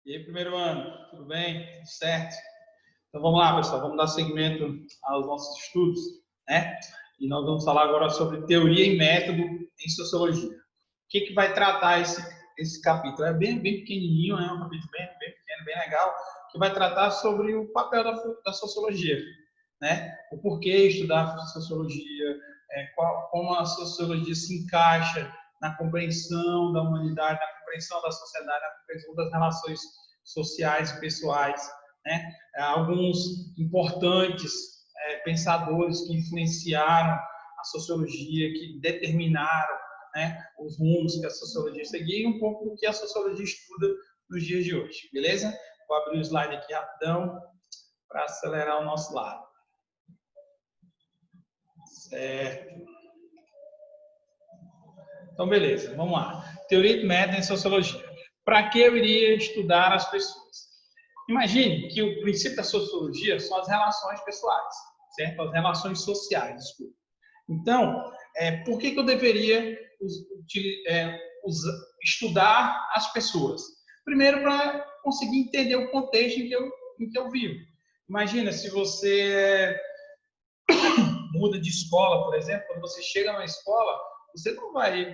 E aí, primeiro ano, tudo bem? Tudo certo? Então vamos lá, pessoal, vamos dar seguimento aos nossos estudos, né? E nós vamos falar agora sobre teoria e método em sociologia. O que vai tratar esse capítulo? É bem pequenininho, é um capítulo bem pequeno, bem legal, que vai tratar sobre o papel da sociologia, né? O porquê estudar sociologia, como a sociologia se encaixa na compreensão da humanidade, na compreensão da sociedade, na compreensão das relações sociais e pessoais, né? Alguns importantes pensadores que influenciaram a sociologia, que determinaram, né, os rumos que a sociologia seguia e um pouco do que a sociologia estuda nos dias de hoje, beleza? Vou abrir o slide aqui rapidão para acelerar o nosso lado. Certo. Então, beleza, vamos lá. Teoria e método em sociologia. Para que eu iria estudar as pessoas? Imagine que o princípio da sociologia são as relações pessoais, certo? As relações sociais, desculpa. Então, por que eu deveria estudar as pessoas? Primeiro, para conseguir entender o contexto em que eu vivo. Imagina se você muda de escola, por exemplo, quando você chega na escola,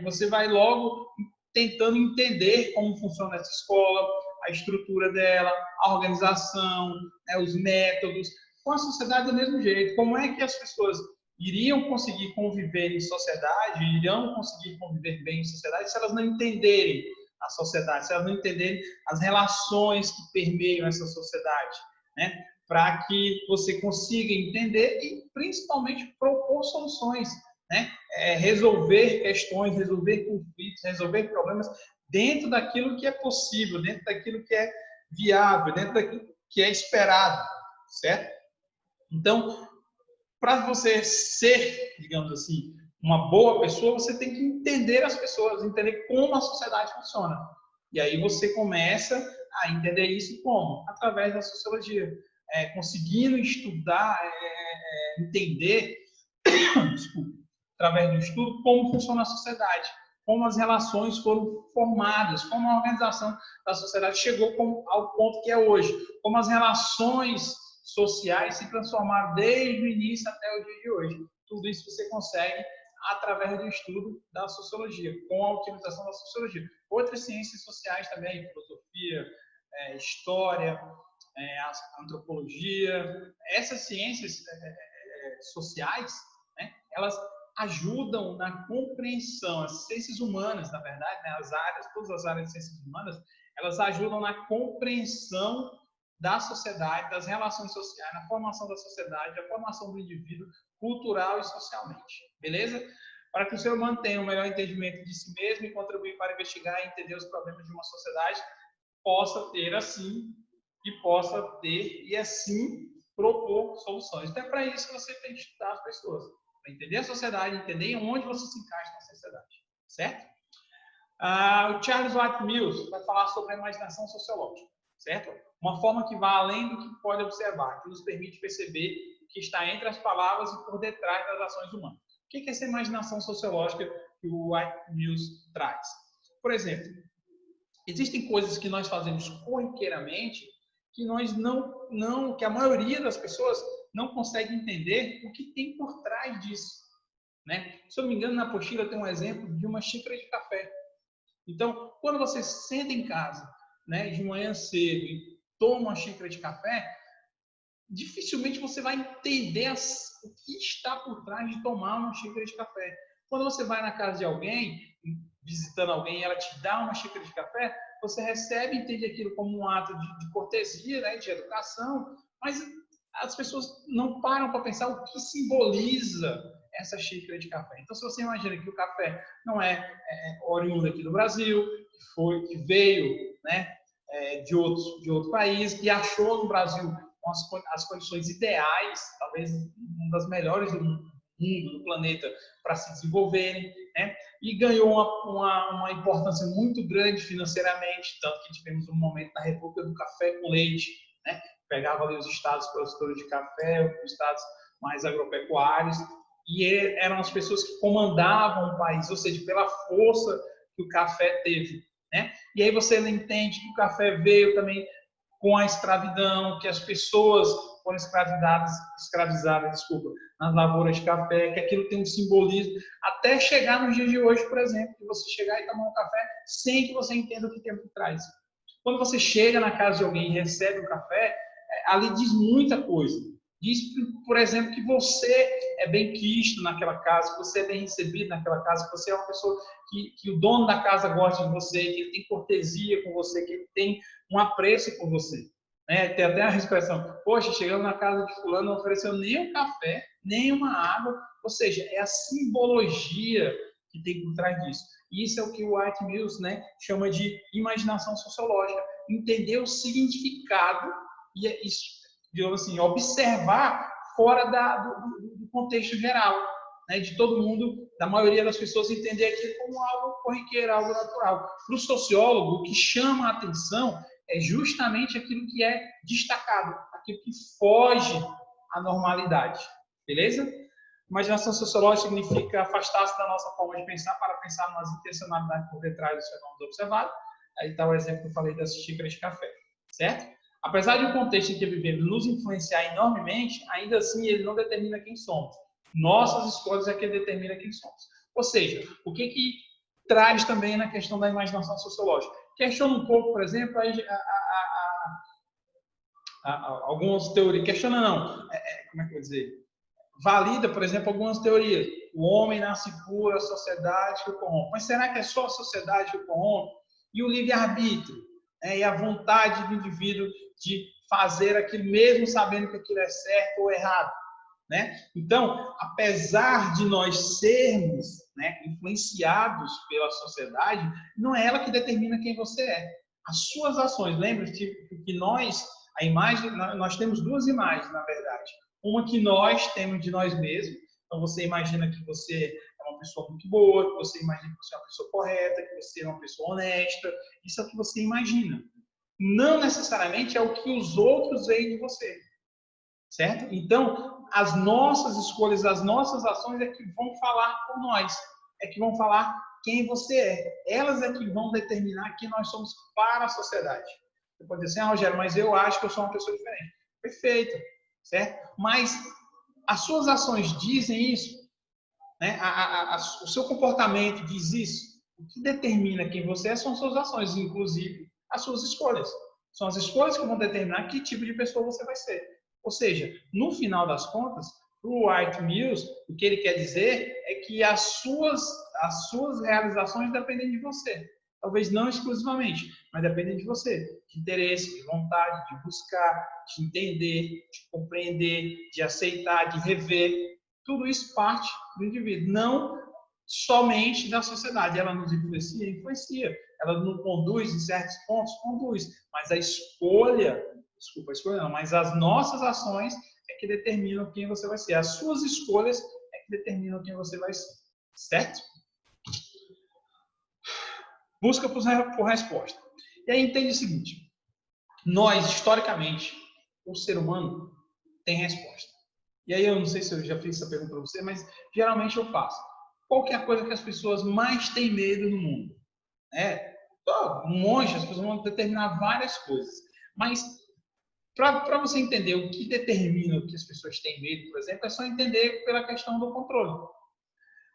você vai logo tentando entender como funciona essa escola, a estrutura dela, a organização, né, os métodos, com a sociedade do mesmo jeito. Como é que as pessoas iriam conseguir conviver em sociedade, irão conseguir conviver bem em sociedade se elas não entenderem a sociedade, se elas não entenderem as relações que permeiam essa sociedade, né? Para que você consiga entender e, principalmente, propor soluções, né? Resolver questões, resolver conflitos, resolver problemas dentro daquilo que é possível, dentro daquilo que é viável, dentro daquilo que é esperado, certo? Então, para você ser, digamos assim, uma boa pessoa, você tem que entender as pessoas, entender como a sociedade funciona. E aí você começa a entender isso como? Através da sociologia. Conseguindo estudar, entender, desculpa, através do estudo, como funciona a sociedade, como as relações foram formadas, como a organização da sociedade chegou ao ponto que é hoje, como as relações sociais se transformaram desde o início até o dia de hoje. Tudo isso você consegue através do estudo da sociologia, com a utilização da sociologia. Outras ciências sociais também, filosofia, história, antropologia, essas ciências sociais, né, elas ajudam na compreensão, as ciências humanas, na verdade, né, todas as áreas de ciências humanas, elas ajudam na compreensão da sociedade, das relações sociais, na formação da sociedade, na formação do indivíduo, cultural e socialmente. Beleza? Para que o ser humano tenha um melhor entendimento de si mesmo e contribuir para investigar e entender os problemas de uma sociedade, possa ter assim e assim propor soluções. Então é para isso que você tem que estudar as pessoas, para entender a sociedade, entender onde você se encaixa na sociedade, certo? O Charles White Mills vai falar sobre a imaginação sociológica, certo? Uma forma que vai além do que pode observar, que nos permite perceber o que está entre as palavras e por detrás das ações humanas. O que é essa imaginação sociológica que o White Mills traz? Por exemplo, existem coisas que nós fazemos corriqueiramente que que a maioria das pessoas não consegue entender o que tem por trás disso, né? Se eu não me engano, na apostila tem um exemplo de uma xícara de café. Então, quando você senta em casa, né, de manhã cedo e toma uma xícara de café, dificilmente você vai entender o que está por trás de tomar uma xícara de café. Quando você vai na casa de alguém, visitando alguém, e ela te dá uma xícara de café, você recebe e entende aquilo como um ato de cortesia, né, de educação, mas as pessoas não param para pensar o que simboliza essa xícara de café. Então, se você imagina que o café não é oriundo aqui do Brasil, que veio, né, de outro país, que achou no Brasil as condições ideais, talvez uma das melhores do mundo, do planeta, para se desenvolverem, né? E ganhou uma importância muito grande financeiramente, tanto que tivemos um momento na República do Café com Leite, né? Pegava ali os estados produtores de café, os estados mais agropecuários, e eram as pessoas que comandavam o país, ou seja, pela força que o café teve né? E aí você entende que o café veio também com a escravidão, que as pessoas foram escravizadas, desculpa, nas lavouras de café, que aquilo tem um simbolismo, até chegar nos dias de hoje, por exemplo, que você chegar e tomar um café sem que você entenda o que tem por trás. Quando você chega na casa de alguém e recebe um café, ali diz muita coisa. Diz, por exemplo, que você é bem quisto naquela casa, que você é bem recebido naquela casa, que você é uma pessoa que o dono da casa gosta de você, que ele tem cortesia com você, que ele tem um apreço por você. Né? Tem até a expressão, poxa, chegamos na casa de fulano, não ofereceu nem um café, nem uma água. Ou seja, é a simbologia que tem por trás disso. E isso é o que o White Mills, né, chama de imaginação sociológica. Entender o significado e isso, digamos assim, observar fora do contexto geral, né, de todo mundo, da maioria das pessoas, entender aquilo como algo corriqueiro, algo natural. Para o sociólogo, o que chama a atenção é justamente aquilo que é destacado, aquilo que foge à normalidade. Beleza? Imaginação sociológica significa afastar-se da nossa forma de pensar para pensar nas intencionalidades por detrás dos fenômenos observados. Aí está o exemplo que eu falei das xícaras de café, certo? Apesar de o contexto em que vivemos nos influenciar enormemente, ainda assim ele não determina quem somos. Nossas escolhas é que determina quem somos. Ou seja, o que traz também na questão da imaginação sociológica? Questiona um pouco, por exemplo, algumas teorias. Questiona não, como é que eu vou dizer? Valida, por exemplo, algumas teorias. O homem nasce puro, a sociedade que o corrompe. Mas será que é só a sociedade que o corrompe? E o livre-arbítrio? Né? E a vontade do indivíduo de fazer aquilo mesmo sabendo que aquilo é certo ou errado? Né? Então, apesar de nós sermos, né, influenciados pela sociedade, não é ela que determina quem você é. As suas ações, lembre-se que nós temos duas imagens, na verdade. Uma que nós temos de nós mesmos. Então, você imagina que você é uma pessoa muito boa, que você imagina que você é uma pessoa correta, que você é uma pessoa honesta. Isso é o que você imagina. Não necessariamente é o que os outros veem de você. Certo? Então, as nossas escolhas, as nossas ações é que vão falar por nós. É que vão falar quem você é. Elas é que vão determinar quem nós somos para a sociedade. Você pode dizer assim, Rogério, mas eu acho que eu sou uma pessoa diferente. Perfeito. Certo? Mas as suas ações dizem isso, né? O seu comportamento diz isso. O que determina quem você é são as suas ações, inclusive as suas escolhas. São as escolhas que vão determinar que tipo de pessoa você vai ser. Ou seja, no final das contas, para o White Mills, o que ele quer dizer é que as suas realizações dependem de você. Talvez não exclusivamente, mas dependem de você. De interesse, de vontade, de buscar, de entender, de compreender, de aceitar, de rever. Tudo isso parte do indivíduo, não somente da sociedade. Ela nos influencia? Influencia. Ela nos conduz em certos pontos? Conduz. Mas a escolha não, mas as nossas ações é que determinam quem você vai ser. As suas escolhas é que determinam quem você vai ser. Certo? Busca por resposta. E aí entende o seguinte. Nós, historicamente, o ser humano tem resposta. E aí eu não sei se eu já fiz essa pergunta para você, mas geralmente eu faço. Qual que é a coisa que as pessoas mais têm medo no mundo? Um monte, as pessoas vão determinar várias coisas. Mas para você entender o que determina o que as pessoas têm medo, por exemplo, é só entender pela questão do controle.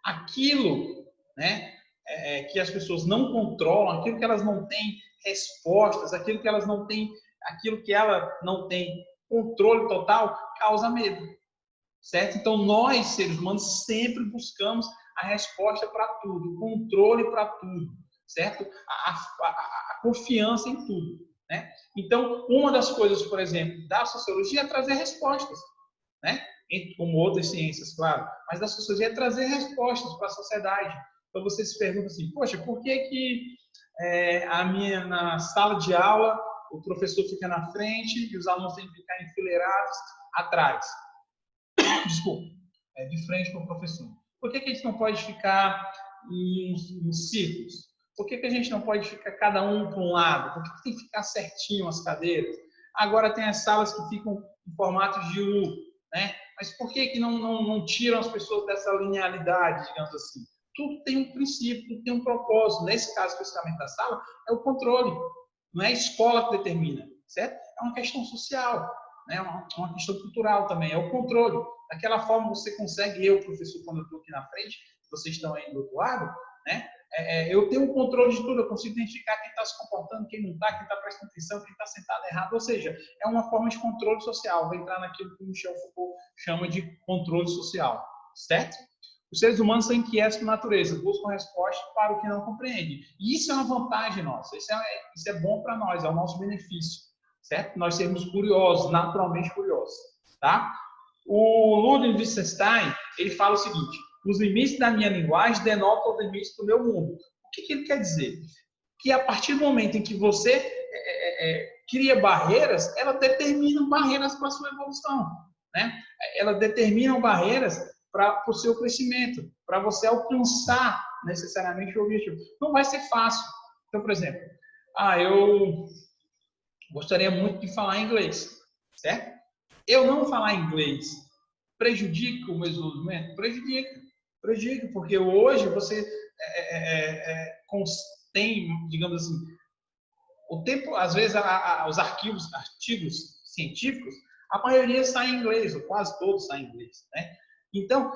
Aquilo, né, que as pessoas não controlam, aquilo que elas não têm respostas, aquilo que elas não têm, aquilo que ela não tem controle total, causa medo. Certo? Então, nós, seres humanos, sempre buscamos a resposta para tudo, o controle para tudo, certo? A confiança em tudo. Né? Então, uma das coisas, por exemplo, da sociologia é trazer respostas, né? Como outras ciências, claro, mas da sociologia é trazer respostas para a sociedade. Então, você se pergunta assim, poxa, por que na sala de aula o professor fica na frente e os alunos têm que ficar enfileirados atrás? Desculpa, de frente para o professor. Por que a gente não pode ficar em círculos? Por que a gente não pode ficar cada um para um lado? Por que tem que ficar certinho as cadeiras? Agora tem as salas que ficam em formato de U, né? Mas por que não tiram as pessoas dessa linearidade, digamos assim? tudo tem um princípio, tudo tem um propósito. Nesse caso, especificamente da sala, é o controle. Não é a escola que determina, certo? É uma questão social, né? Uma questão cultural também, é o controle. Daquela forma você consegue, eu, professor, quando eu estou aqui na frente, vocês estão aí do outro lado, né? Eu tenho um controle de tudo, eu consigo identificar quem está se comportando, quem não está, quem está prestando atenção, quem está sentado errado. Ou seja, é uma forma de controle social. Vai entrar naquilo que o Michel Foucault chama de controle social, certo? Os seres humanos são inquietos por natureza, buscam respostas para o que não compreendem. E isso é uma vantagem nossa, isso é bom para nós, é o nosso benefício, certo? Nós sermos curiosos, naturalmente curiosos, tá? O Ludwig Wittgenstein, ele fala o seguinte: os limites da minha linguagem denotam os limites do meu mundo. O que ele quer dizer? Que a partir do momento em que você cria barreiras, ela determina barreiras para a sua evolução, né? Ela determina barreiras para o seu crescimento, para você alcançar necessariamente o objetivo. Não vai ser fácil. Então, por exemplo, eu gostaria muito de falar inglês, certo? Eu não falar inglês prejudica o meu desenvolvimento? Prejudica, porque hoje você tem, digamos assim, o tempo, às vezes, os artigos científicos, a maioria sai em inglês, ou quase todos saem em inglês, né? Então,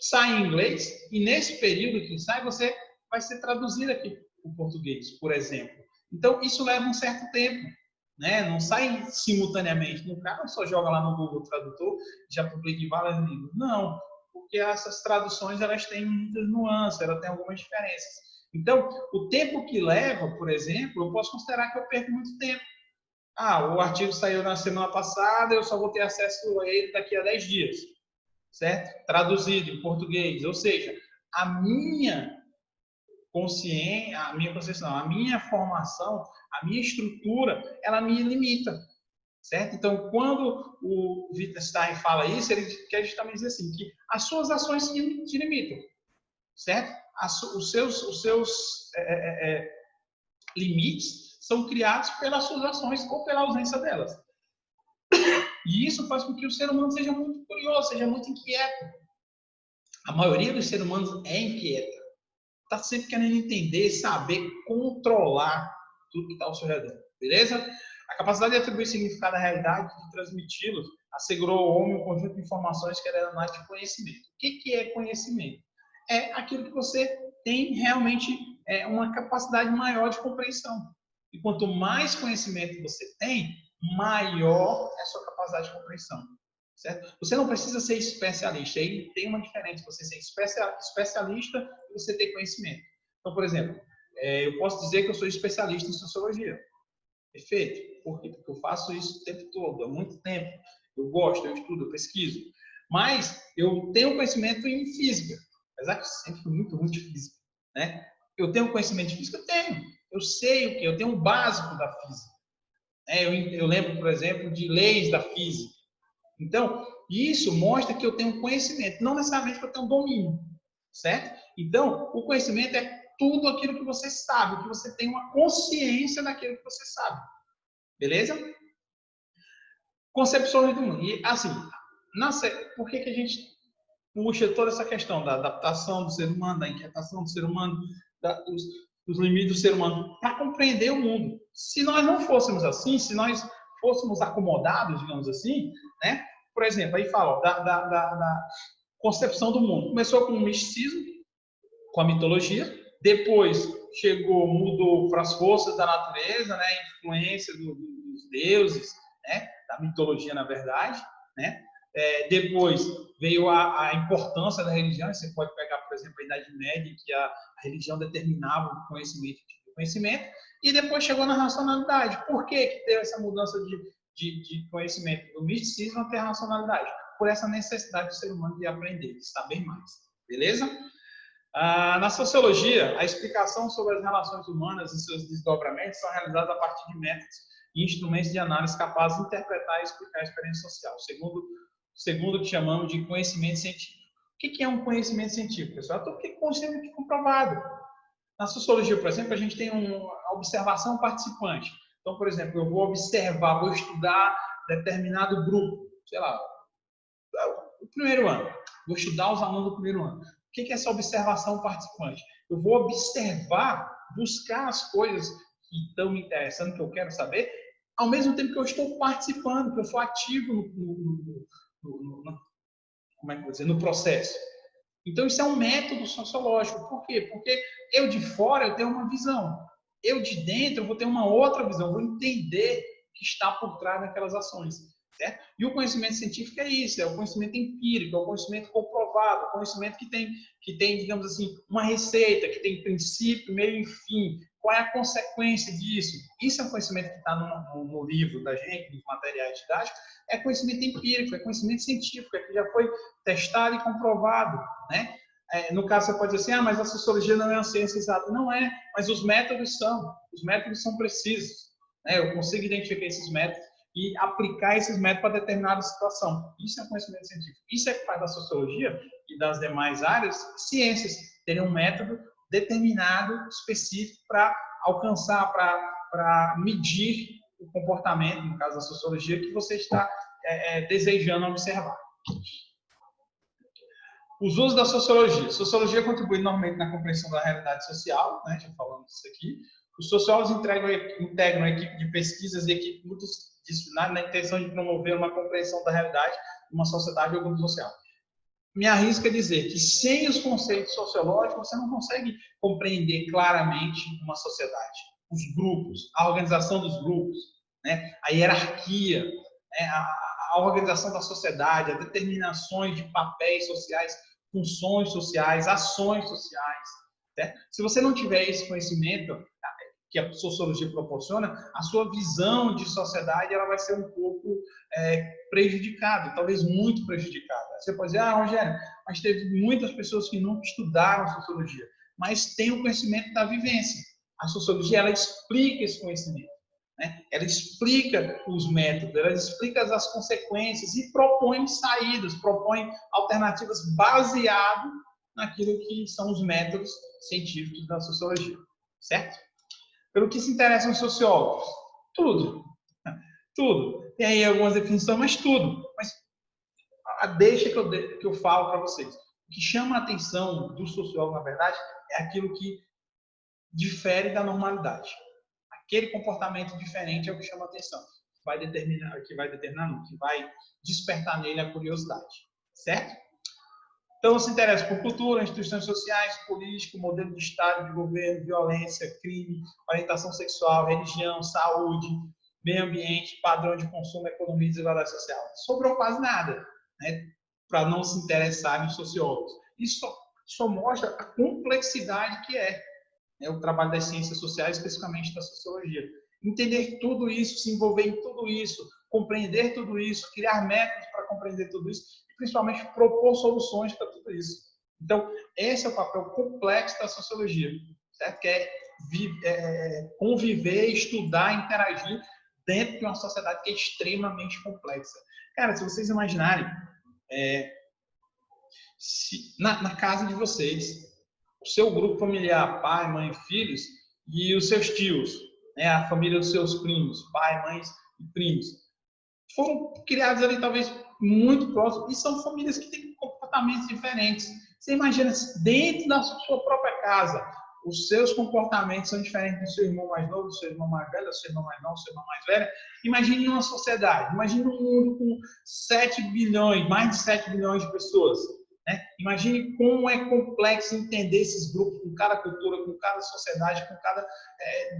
sai em inglês, e nesse período que sai, você vai ser traduzido aqui para o português, por exemplo. Então, isso leva um certo tempo, né? Não sai simultaneamente. O cara não só joga lá no Google Tradutor, já publica em várias línguas. Não, porque essas traduções, elas têm muitas nuances, elas têm algumas diferenças. Então, o tempo que leva, por exemplo, eu posso considerar que eu perco muito tempo. O artigo saiu na semana passada, eu só vou ter acesso a ele daqui a 10 dias, certo? Traduzido em português. Ou seja, a minha consciência, a minha formação, a minha estrutura, ela me limita, certo? Então, quando o Wittgenstein fala isso, ele quer justamente dizer assim, que as suas ações te limitam, certo? Os seus limites são criados pelas suas ações ou pela ausência delas. E isso faz com que o ser humano seja muito curioso, seja muito inquieto. A maioria dos seres humanos é inquieta. Está sempre querendo entender, saber, controlar tudo que está ao seu redor. Beleza? A capacidade de atribuir significado à realidade e de transmiti-los assegurou ao homem um conjunto de informações que era mais de conhecimento. O que é conhecimento? É aquilo que você tem realmente uma capacidade maior de compreensão. E quanto mais conhecimento você tem, maior é a sua capacidade de compreensão. Certo? Você não precisa ser especialista. Aí tem uma diferença você ser especialista e você ter conhecimento. Então, por exemplo, eu posso dizer que eu sou especialista em sociologia. Perfeito. Por quê? Porque eu faço isso o tempo todo, há muito tempo. Eu gosto, eu estudo, eu pesquiso. Mas eu tenho conhecimento em física. Apesar que eu sempre fui muito ruim de física, né? Eu tenho conhecimento de física? Eu tenho. Eu sei o que? Eu tenho um básico da física. Eu lembro, por exemplo, de leis da física. Então, isso mostra que eu tenho conhecimento, não necessariamente que eu tenho domínio, certo? Então, o conhecimento é tudo aquilo que você sabe, que você tem uma consciência daquilo que você sabe. Beleza? Concepções do mundo. E, assim, por que a gente puxa toda essa questão da adaptação do ser humano, da inquietação do ser humano, dos limites do ser humano, para compreender o mundo? Se nós não fôssemos assim, se nós fôssemos acomodados, digamos assim, né? Por exemplo, aí fala da concepção do mundo. Começou com o misticismo, com a mitologia, depois mudou para as forças da natureza, né? A influência dos deuses, né? Da mitologia, na verdade, né? Depois veio a importância da religião. Você pode pegar, por exemplo, a Idade Média, que a religião determinava o conhecimento, o conhecimento, e depois chegou na racionalidade. Por que teve essa mudança de conhecimento do misticismo até a racionalidade? Por essa necessidade do ser humano de aprender, de saber mais. Beleza? Na sociologia, a explicação sobre as relações humanas e seus desdobramentos são realizadas a partir de métodos e instrumentos de análise capazes de interpretar e explicar a experiência social, segundo o que chamamos de conhecimento científico. O que é um conhecimento científico, pessoal? Tudo que é conhecimento comprovado. Na sociologia, por exemplo, a gente tem uma observação participante. Então, por exemplo, eu vou observar, vou estudar determinado grupo, sei lá, o primeiro ano. Vou estudar os alunos do primeiro ano. O que é essa observação participante? Eu vou observar, buscar as coisas que estão me interessando, que eu quero saber, ao mesmo tempo que eu estou participando, que eu sou ativo como é que eu vou dizer, no processo. Então, isso é um método sociológico. Por quê? Porque eu de fora eu tenho uma visão. Eu de dentro eu vou ter uma outra visão, vou entender o que está por trás daquelas ações. Certo? E o conhecimento científico é isso, é o conhecimento empírico, é o conhecimento comprovado, o conhecimento que tem, digamos assim, uma receita, que tem princípio, meio e fim. Qual é a consequência disso? Isso é um conhecimento que está no livro da gente, nos materiais didáticos, é conhecimento empírico, é conhecimento científico, é que já foi testado e comprovado, né? No caso, você pode dizer assim, mas a sociologia não é uma ciência exata. Não é, mas os métodos são precisos. Né? Eu consigo identificar esses métodos e aplicar esses métodos para determinada situação. Isso é conhecimento científico. Isso é que faz da sociologia e das demais áreas ciências terem um método determinado, específico, para alcançar, para medir o comportamento, no caso da sociologia, que você está desejando observar. Os usos da sociologia. A sociologia contribui normalmente na compreensão da realidade social, né? Já falamos disso aqui. Os sociólogos integram a equipe de pesquisas e equipe multidisciplinar na intenção de promover uma compreensão da realidade de uma sociedade ou grupo social. Me arrisco a dizer que sem os conceitos sociológicos você não consegue compreender claramente uma sociedade, os grupos, a organização dos grupos, né? A hierarquia, né? A organização da sociedade, as determinações de papéis sociais, funções sociais, ações sociais. Certo? Se você não tiver esse conhecimento que a sociologia proporciona, a sua visão de sociedade ela vai ser um pouco prejudicada, talvez muito prejudicada. Você pode dizer, Rogério, mas teve muitas pessoas que nunca estudaram sociologia, mas têm o conhecimento da vivência. A sociologia ela explica esse conhecimento. Né? Ela explica os métodos, ela explica as consequências e propõe saídas, propõe alternativas baseado naquilo que são os métodos científicos da sociologia. Certo? Pelo que se interessam os sociólogos? Tudo. Tudo. Tem aí algumas definições, mas tudo. Mas deixa que eu falo para vocês. O que chama a atenção do sociólogo, na verdade, é aquilo que difere da normalidade. Aquele comportamento diferente é o que chama a atenção. Que vai determinar, que vai despertar nele a curiosidade. Certo? Então, se interessa por cultura, instituições sociais, político, modelo de Estado, de governo, violência, crime, orientação sexual, religião, saúde, meio ambiente, padrão de consumo, economia e desigualdade social. Sobrou quase nada, né, para não se interessar em sociólogos. Isso só mostra a complexidade que é, né, o trabalho das ciências sociais, especificamente da sociologia. Entender tudo isso, se envolver em tudo isso, compreender tudo isso, criar métodos para compreender tudo isso, principalmente propor soluções para tudo isso. Então, esse é o papel complexo da sociologia, certo? Que é conviver, estudar, interagir dentro de uma sociedade que é extremamente complexa. Cara, se vocês imaginarem, na casa de vocês, o seu grupo familiar, pai, mãe, filhos, e os seus tios, né, a família dos seus primos, pai, mães e primos, foram criados ali talvez muito próximos, e são famílias que têm comportamentos diferentes. Você imagina, dentro da sua própria casa, os seus comportamentos são diferentes do seu irmão mais novo, do seu irmão mais velho, do seu irmão mais novo, do seu irmão mais velho. Imagine uma sociedade, imagine um mundo com 7 bilhões, mais de 7 bilhões de pessoas. Né? Imagine como é complexo entender esses grupos, com cada cultura, com cada sociedade, com cada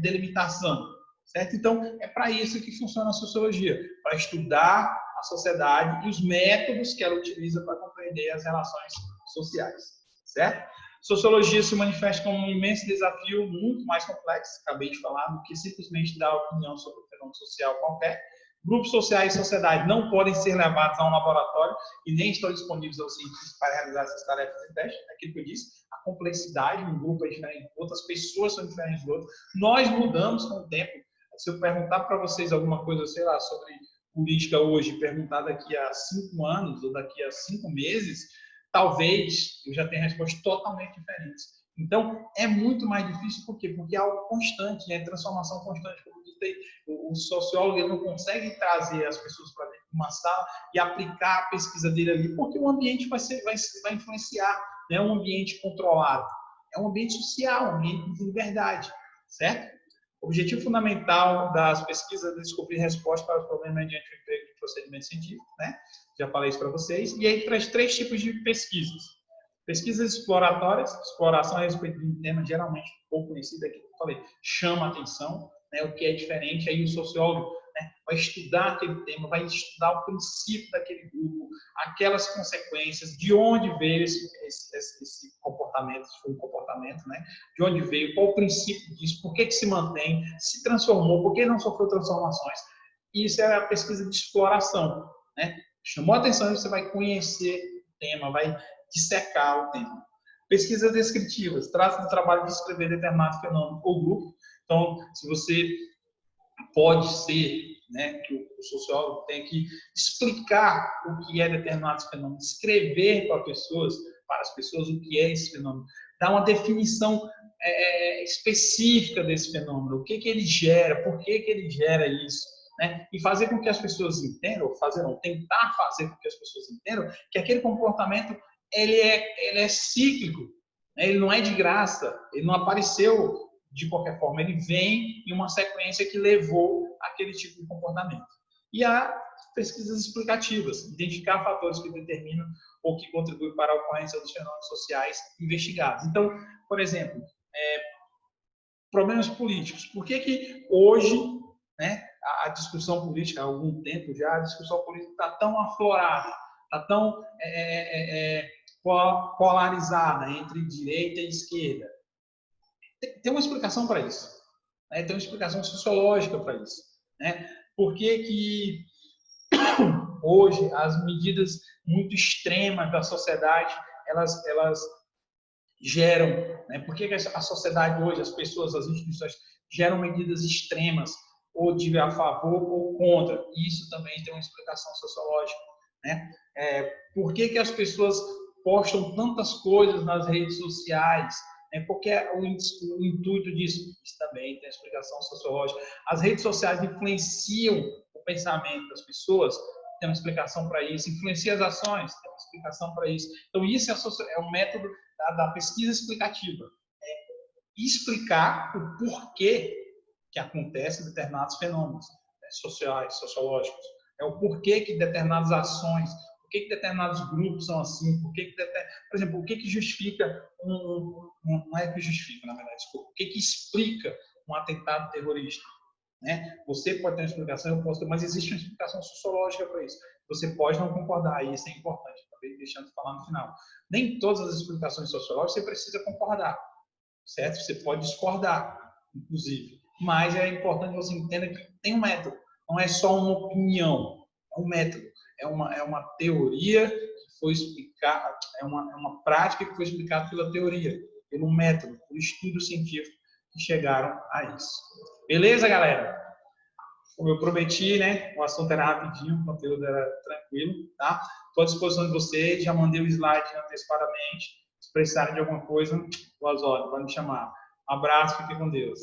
delimitação. Certo? Então, é para isso que funciona a sociologia, para estudar a sociedade e os métodos que ela utiliza para compreender as relações sociais. Certo? Sociologia se manifesta como um imenso desafio muito mais complexo, acabei de falar, do que simplesmente dar opinião sobre um fenômeno social qualquer. Grupos sociais e sociedade não podem ser levados a um laboratório e nem estão disponíveis aos cientistas para realizar essas tarefas de teste. É aquilo que eu disse, a complexidade, um grupo é diferente do outro, as pessoas são diferentes do outro. Nós mudamos com o tempo. Se eu perguntar para vocês alguma coisa, sei lá, sobre política hoje, perguntar daqui a 5 anos ou daqui a 5 meses, talvez eu já tenha respostas totalmente diferentes. Então, é muito mais difícil, por quê? Porque é algo constante, né? Transformação constante. O sociólogo ele não consegue trazer as pessoas para dentro de uma sala e aplicar a pesquisa dele ali, porque o ambiente vai influenciar. não é um ambiente controlado, é um ambiente social, um ambiente de liberdade, certo? O objetivo fundamental das pesquisas é descobrir respostas para os problemas mediante o emprego de procedimentos científicos, né? Já falei isso para vocês. E aí traz 3 tipos de pesquisas. Pesquisas exploratórias, exploração a respeito de um tema geralmente pouco conhecido, aqui que eu falei, chama a atenção, né, o que é diferente, aí o sociólogo, né, vai estudar aquele tema, vai estudar o princípio daquele grupo, aquelas consequências, de onde veio esse comportamento, se foi um comportamento, né, de onde veio, qual o princípio disso, por que se mantém, se transformou, por que não sofreu transformações. Isso é a pesquisa de exploração, né? Chamou a atenção e você vai conhecer o tema, vai dissecar o tema. Pesquisas descritivas. Trata do trabalho de descrever determinado fenômeno ou grupo. Então, se você pode ser, né, que o sociólogo tem que explicar o que é determinado fenômeno, escrever para as pessoas o que é esse fenômeno, dar uma definição específica desse fenômeno, o que ele gera, por que ele gera isso. Né? E fazer com que as pessoas entendam, tentar fazer com que as pessoas entendam que aquele comportamento ele é cíclico, né? Ele não é de graça, ele não apareceu de qualquer forma, ele vem em uma sequência que levou aquele tipo de comportamento. E há pesquisas explicativas, identificar fatores que determinam ou que contribuem para a ocorrência dos fenômenos sociais investigados. Então, por exemplo, problemas políticos. Por que hoje, né, a discussão política, há algum tempo já, a discussão política está tão aflorada, está tão polarizada entre direita e esquerda? Tem uma explicação para isso, né? Tem uma explicação sociológica para isso, né? Por que hoje as medidas muito extremas da sociedade elas geram, né? Por que a sociedade hoje, as pessoas, as instituições geram medidas extremas ou de a favor ou contra? Isso também tem uma explicação sociológica, né? Por que as pessoas postam tantas coisas nas redes sociais? Qual é o intuito disso? Isso também tem explicação sociológica. As redes sociais influenciam o pensamento das pessoas, tem uma explicação para isso. Influencia as ações, tem uma explicação para isso. Então, isso é um método da pesquisa explicativa. Explicar o porquê que acontecem determinados fenômenos sociais, sociológicos. É o porquê que determinadas ações, por que determinados grupos são assim, por exemplo, o que justifica, não é que justifica, na verdade, desculpa, o que explica um atentado terrorista? Né? Você pode ter uma explicação, eu posso ter, mas existe uma explicação sociológica para isso. Você pode não concordar, e isso é importante, acabei deixando de falar no final. Nem todas as explicações sociológicas você precisa concordar, certo? Você pode discordar, inclusive. Mas é importante que você entenda que tem um método, não é só uma opinião, é um método. É uma teoria que foi explicada, é uma prática que foi explicada pela teoria, pelo método, pelo estudo científico que chegaram a isso. Beleza, galera? Como eu prometi, né? O assunto era rapidinho, o conteúdo era tranquilo, tá? Estou à disposição de vocês, já mandei o slide antecipadamente. Se precisarem de alguma coisa, boas horas, pode me chamar. Um abraço, fiquem com Deus.